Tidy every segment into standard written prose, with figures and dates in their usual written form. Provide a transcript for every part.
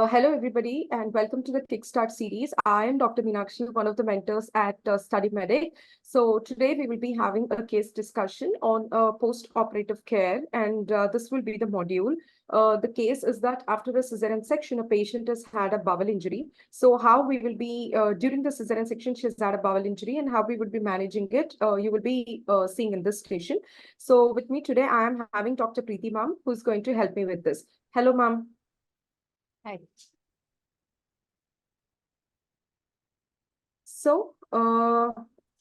Hello, everybody, and welcome to the Kickstart series. I am Dr. Meenakshi, one of the mentors at StudyMEDIC. So today we will be having a case discussion on post-operative care, and this will be the module. The case is that after a cesarean section, a patient has had a bowel injury. So how we will be, during the cesarean section, she has had a bowel injury, and how we would be managing it, you will be seeing in this station. So with me today, I am having Dr. Preeti ma'am, who's going to help me with this. Hello, ma'am. Hi. So,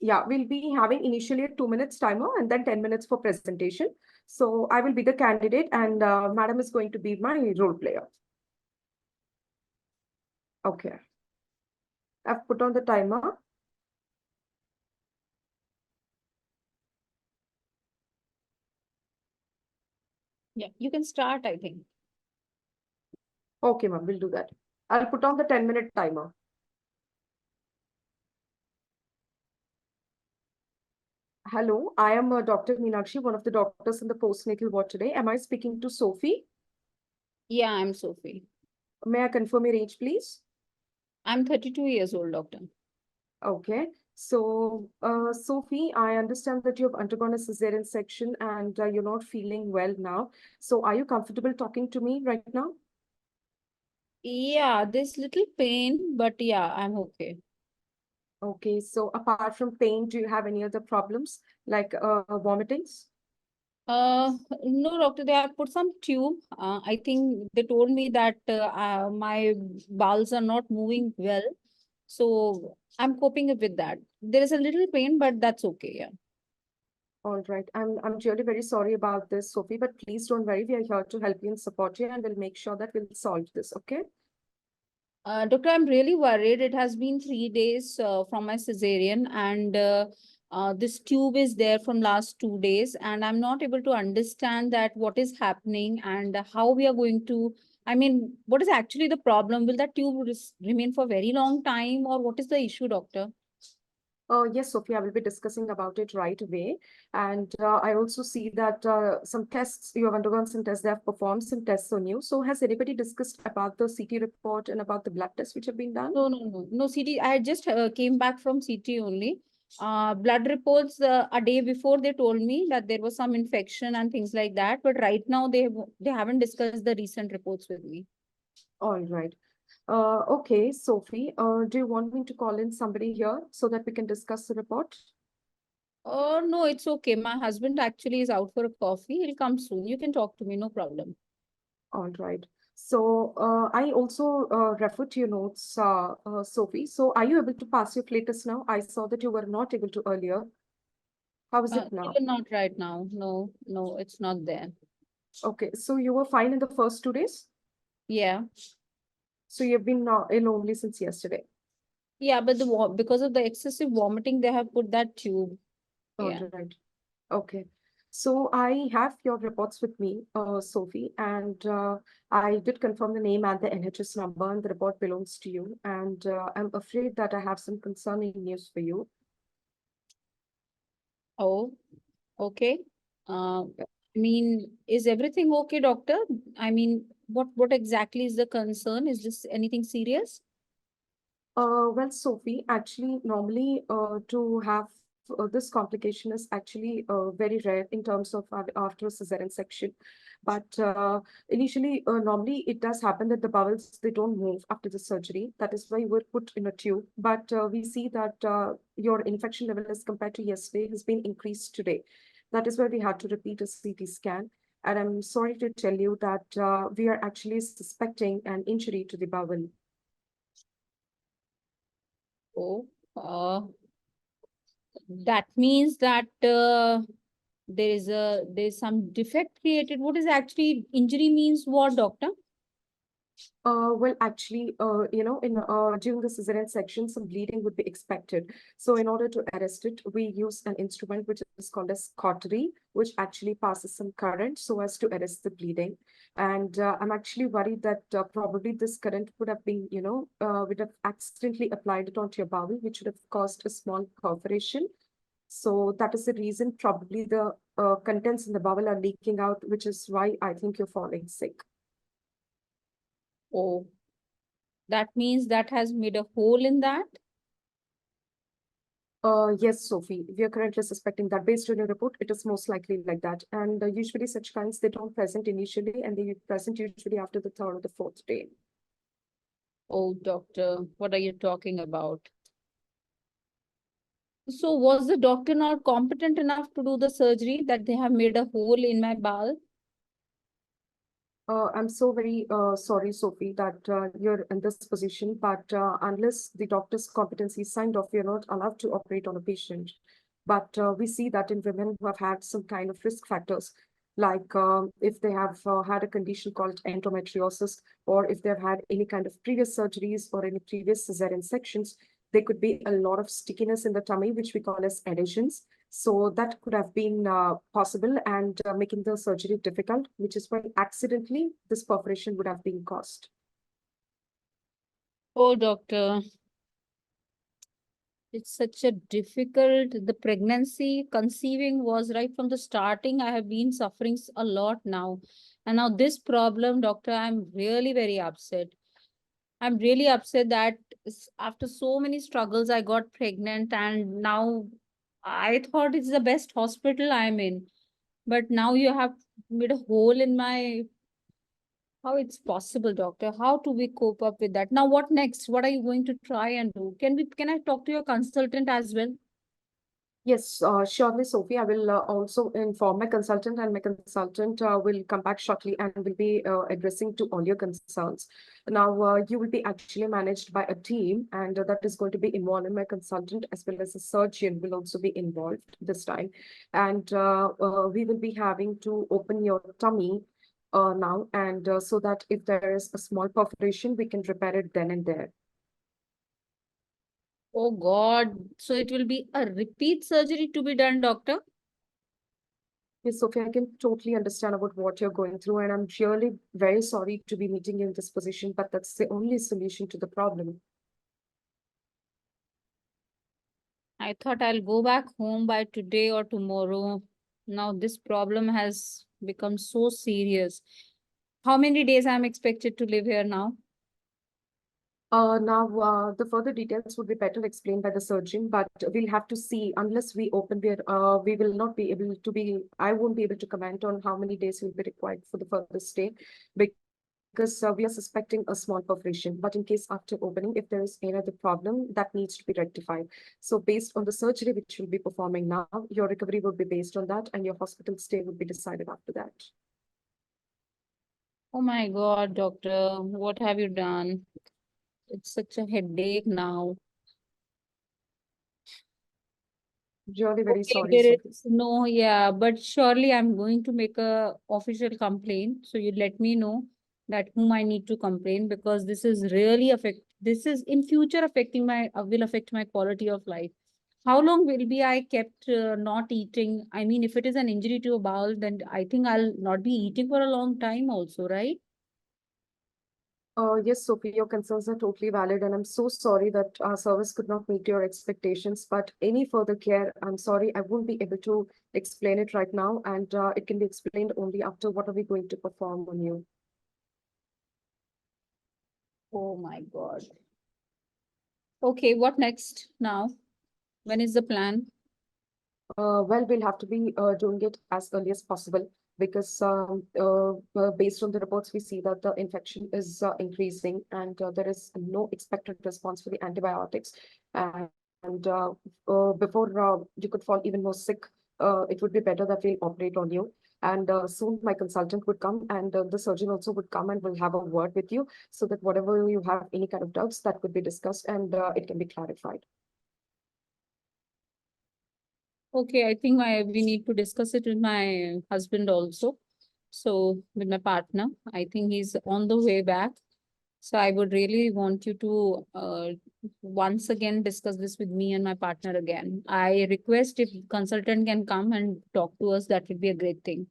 yeah, we'll be having initially a 2 minutes timer and then 10 minutes for presentation. So I will be the candidate and madam is going to be my role player. Okay. I've put on the timer. Yeah, you can start, I think. Okay, ma'am, we'll do that. I'll put on the 10-minute timer. Hello, I am Dr. Meenakshi, one of the doctors in the postnatal ward today. Am I speaking to Sophie? Yeah, I'm Sophie. May I confirm your age, please? I'm 32 years old, doctor. Okay. So, Sophie, I understand that you have undergone a cesarean section and you're not feeling well now. So, are you comfortable talking to me right now? Yeah, there's little pain, but yeah, I'm okay. Okay. So, apart from pain, do you have any other problems like vomitings? No, doctor, they have put some tube. I think they told me that my bowels are not moving well. So I'm coping up with that. There is a little pain, but that's okay. Yeah. All right. I'm really very sorry about this, Sophie, but please don't worry. We are here to help you and support you, and we'll make sure that we'll solve this. Okay. Doctor, I'm really worried. It has been 3 days from my cesarean, and this tube is there from last 2 days, and I'm not able to understand that what is happening and how we are going to. I mean, what is actually the problem? Will that tube remain for a very long time, or what is the issue, doctor? Yes, Sophie, I will be discussing about it right away. And I also see that some tests, you have undergone some tests, they have performed some tests on you. So has anybody discussed about the CT report and about the blood tests which have been done? No, CT. I just came back from CT only. Blood reports a day before they told me that there was some infection and things like that. But right now they haven't discussed the recent reports with me. All right. Okay, Sophie, do you want me to call in somebody here so that we can discuss the report? Oh no, it's okay. My husband actually is out for a coffee. He'll come soon. You can talk to me, no problem. All right. So I also refer to your notes, Sophie. So are you able to pass your flatus now? I saw that you were not able to earlier. How is it now? Even not right now. No, it's not there. Okay, so you were fine in the first 2 days? Yeah. So you've been ill only since yesterday. Yeah, but because of the excessive vomiting, they have put that tube. All Yeah. right. Okay. So I have your reports with me, Sophie, and I did confirm the name and the NHS number, and the report belongs to you. And I'm afraid that I have some concerning news for you. Oh, okay. I mean, is everything okay, doctor? I mean, what exactly is the concern? Is this anything serious? Well, Sophie, actually, normally to have this complication is actually very rare in terms of after a cesarean section. But initially, normally it does happen that the bowels, they don't move after the surgery. That is why you were put in a tube. But we see that your infection level as compared to yesterday has been increased today. That is why we had to repeat a CT scan. And I'm sorry to tell you that we are actually suspecting an injury to the bowel. Oh, that means that there's some defect created. What is actually injury means what, doctor? Well, actually, in during the cesarean section, some bleeding would be expected. So, in order to arrest it, we use an instrument which is called as cautery, which actually passes some current so as to arrest the bleeding. And I'm actually worried that probably this current would have been, would have accidentally applied it onto your bowel, which would have caused a small perforation. So that is the reason probably the contents in the bowel are leaking out, which is why I think you're falling sick. Oh, That means that has made a hole in that. Yes, Sophie, we are currently suspecting that based on your report, it is most likely like that. And usually such kinds, they don't present initially and they present usually after the third or the fourth day. Oh, doctor, what are you talking about? So was the doctor not competent enough to do the surgery that they have made a hole in my bowel? I'm so very sorry, Sophie, that you're in this position, but unless the doctor's competency is signed off, we are not allowed to operate on a patient. But we see that in women who have had some kind of risk factors, like if they have had a condition called endometriosis, or if they've had any kind of previous surgeries or any previous cesarean sections, there could be a lot of stickiness in the tummy, which we call as adhesions. So that could have been possible and making the surgery difficult, which is why accidentally this perforation would have been caused. Oh, doctor, it's such a difficult, the pregnancy, conceiving was right from the starting. I have been suffering a lot now. And now this problem, doctor, I'm really very upset. I'm really upset that after so many struggles, I got pregnant and now I thought it's the best hospital I'm in. But now you have made a hole in my, how it's possible, doctor? How do we cope up with that? Now, what next? What are you going to try and do? Can I talk to your consultant as well? Yes, surely, Sophie. I will also inform my consultant, and my consultant will come back shortly and will be addressing to all your concerns. Now, you will be actually managed by a team, and that is going to be involved in my consultant as well as a surgeon will also be involved this time. And we will be having to open your tummy now, and so that if there is a small perforation, we can repair it then and there. Oh God. So it will be a repeat surgery to be done, doctor? Yes, Sophie, I can totally understand about what you're going through, and I'm really very sorry to be meeting you in this position, but that's the only solution to the problem. I thought I'll go back home by today or tomorrow. Now this problem has become so serious. How many days I'm expected to live here now? Now, the further details would be better explained by the surgeon, but we'll have to see. Unless we open, we will not be able to be. I won't be able to comment on how many days will be required for the further stay, because we are suspecting a small perforation. But in case after opening, if there is any other problem, that needs to be rectified. So based on the surgery which we'll be performing now, your recovery will be based on that, and your hospital stay will be decided after that. Oh my God, doctor, what have you done? It's such a headache now. Really very Okay, sorry, there Sophie. is no, yeah, but surely I'm going to make a official complaint. So you let me know that whom I need to complain, because this is really this is in future affecting my, will affect my quality of life. How long will be I kept not eating? I mean, if it is an injury to a bowel, then I think I'll not be eating for a long time also, right? Yes, Sophie, your concerns are totally valid, and I'm so sorry that our service could not meet your expectations. But any further care, I'm sorry, I won't be able to explain it right now, and it can be explained only after what are we going to perform on you. Oh my God. Okay, what next now? When is the plan? Well, we'll have to be doing it as early as possible because based on the reports, we see that the infection is increasing and there is no expected response for the antibiotics. And before you could fall even more sick, it would be better that we'll operate on you. And soon my consultant would come and the surgeon also would come and will have a word with you so that whatever you have any kind of doubts that could be discussed and it can be clarified. Okay, I think we need to discuss it with my husband also. So with my partner, I think he's on the way back. So I would really want you to once again discuss this with me and my partner again. I request if consultant can come and talk to us, that would be a great thing.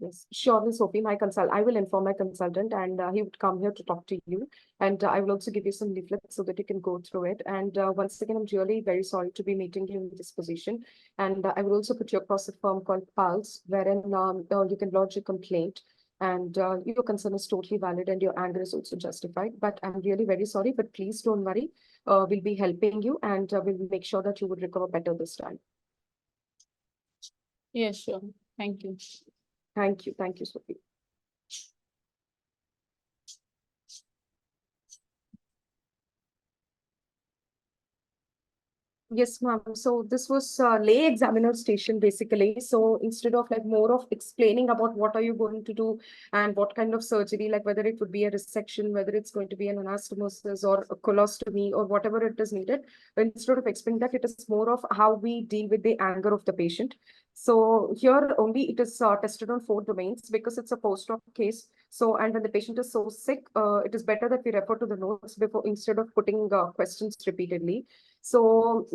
Yes, surely, Sophie, I will inform my consultant and he would come here to talk to you. And I will also give you some leaflets so that you can go through it. And once again, I'm really very sorry to be meeting you in this position. And I will also put you across a firm called Pulse, wherein you can lodge a complaint. And your concern is totally valid and your anger is also justified. But I'm really very sorry, but please don't worry. We'll be helping you and we'll make sure that you would recover better this time. Yes, sure. Thank you. Thank you. Thank you, Sophie. Yes, ma'am. So this was lay examiner station basically. So instead of like more of explaining about what are you going to do and what kind of surgery, like whether it would be a resection, whether it's going to be an anastomosis or a colostomy or whatever it is needed, instead of explaining that, it is more of how we deal with the anger of the patient. So here only it is tested on 4 domains because it's a post-op case. So, and when the patient is so sick, it is better that we refer to the notes before instead of putting questions repeatedly. So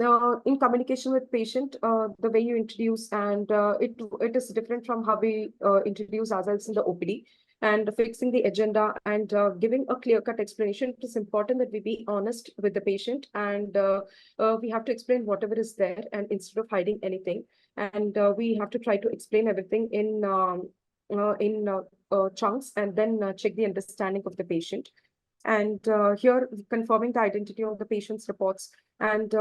in communication with patient, the way you introduce and it is different from how we introduce ourselves in the OPD. And fixing the agenda and giving a clear-cut explanation. It is important that we be honest with the patient and we have to explain whatever is there and instead of hiding anything. And we have to try to explain everything in chunks and then check the understanding of the patient. And here confirming the identity of the patient's reports. And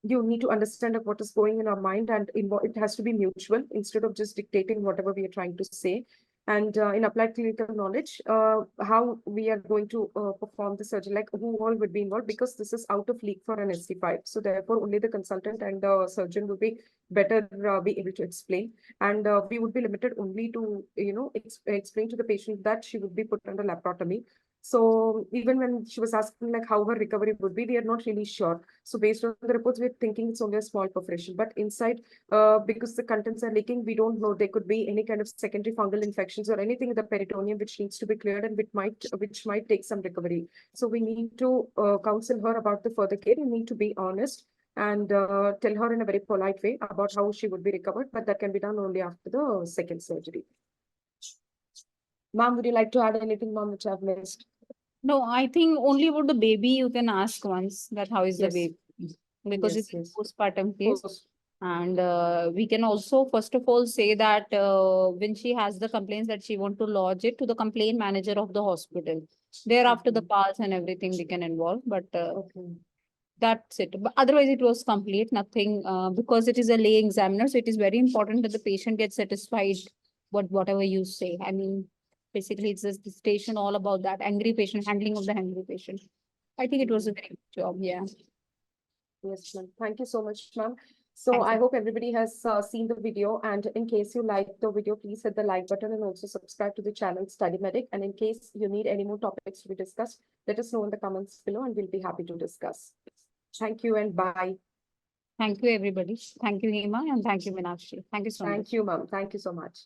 you need to understand what is going in our mind, and it has to be mutual instead of just dictating whatever we are trying to say. And in applied clinical knowledge, how we are going to perform the surgery, like who all would be involved, because this is out of league for an SC5. So therefore, only the consultant and the surgeon will be better be able to explain. And we would be limited only to, explain to the patient that she would be put under laparotomy. So even when she was asking like how her recovery would be, we are not really sure. So based on the reports, we're thinking it's only a small perforation. But inside, because the contents are leaking, we don't know. There could be any kind of secondary fungal infections or anything in the peritoneum which needs to be cleared and which might take some recovery. So we need to counsel her about the further care. We need to be honest and tell her in a very polite way about how she would be recovered. But that can be done only after the second surgery. Ma'am, would you like to add anything, ma'am, which I've missed? No, I think only about the baby you can ask once that how is the Yes. baby, because Yes, it's yes. postpartum case. Post. And we can also first of all say that when she has the complaints that she want to lodge it to the complaint manager of the hospital. Thereafter the Okay. pulse and everything we can involve, but Okay. that's it. But otherwise it was complete, nothing, because it is a lay examiner. So it is very important that the patient gets satisfied whatever you say. I mean, basically it's just the station all about that angry patient, handling of the angry patient. I think it was a very good job. Yeah. Yes, ma'am. Thank you so much, ma'am. So Thank I you. hope everybody has seen the video, and in case you like the video, please hit the like button and also subscribe to the channel StudyMEDIC. And in case you need any more topics to be discussed, let us know in the comments below and we'll be happy to discuss. Thank you and bye. Thank you, everybody. Thank you, Hema, and thank you, Meenakshi. Thank you so much. Thank you, ma'am. Thank you so much.